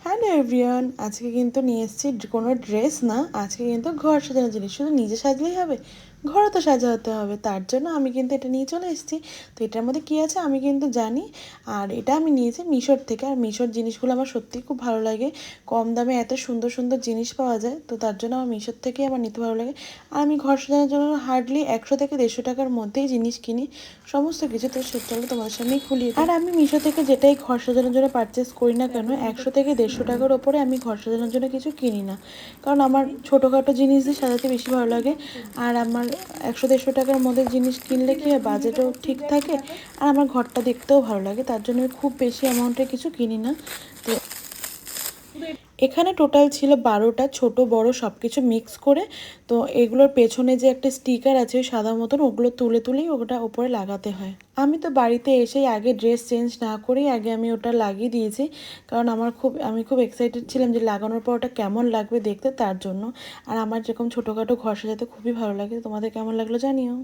Hello everyone, আজকে কিন্তু নিয়ে এসেছি কোনো ড্রেস না, আজকে কিন্তু ঘর সাজানোর জিনিস। শুধু নিজে সাজলেই হবে, ঘরও তো সাজাতে হবে। তার জন্য আমি কিন্তু এটা নিয়ে চলে এসেছি। তো এটার মধ্যে কী আছে আমি কিন্তু জানি। আর এটা আমি নিয়েছি মিশোর থেকে। আর মিশোর জিনিসগুলো আমার সত্যিই খুব ভালো লাগে। কম দামে এত সুন্দর সুন্দর জিনিস পাওয়া যায়, তো তার জন্য আমার মিশোর থেকেই আমার নিতে ভালো লাগে। আর আমি ঘর সাজানোর জন্য হার্ডলি 100 থেকে 150 টাকার মধ্যেই জিনিস কিনি সমস্ত কিছু। তো সেটা হলো তোমার সামনেই খুলিয়ে দিই। আর আমি মিশো থেকে যেটাই ঘর সাজানোর জন্য পারচেস করি না কেন, 100 থেকে 150 টাকার ওপরে আমি ঘর সাজানোর জন্য কিছু কিনি না। কারণ আমার ছোটোখাটো জিনিস দিয়ে সাজাতে বেশি ভালো লাগে। আর আমার 100-150 টাকার মধ্যে জিনিস কিনলে কী হয়, বাজেটও ঠিক থাকে আর আমার ঘরটা দেখতেও ভালো লাগে। তার জন্য আমি খুব বেশি অ্যামাউন্টের কিছু কিনি না। তো এখানে টোটাল ছিল 12টা, ছোট বড় সব কিছু মিক্স করে। তো এগুলোর পেছনে যে একটা স্টিকার আছে ওই সাদা মতন, ওগুলো তুলে তুলেই ওটা ওপরে লাগাতে হয়। আমি তো বাড়িতে এসেই আগে ড্রেস চেঞ্জ না করেই আগে আমি ওটা লাগিয়ে দিয়েছি। কারণ আমি খুব এক্সাইটেড ছিলাম যে লাগানোর পর ওটা কেমন লাগবে দেখতে, তার জন্য। আর আমার যেরকম ছোটোখাটো ঘর সাজাতে খুবই ভালো লাগে। তোমাদের কেমন লাগলো জানিও।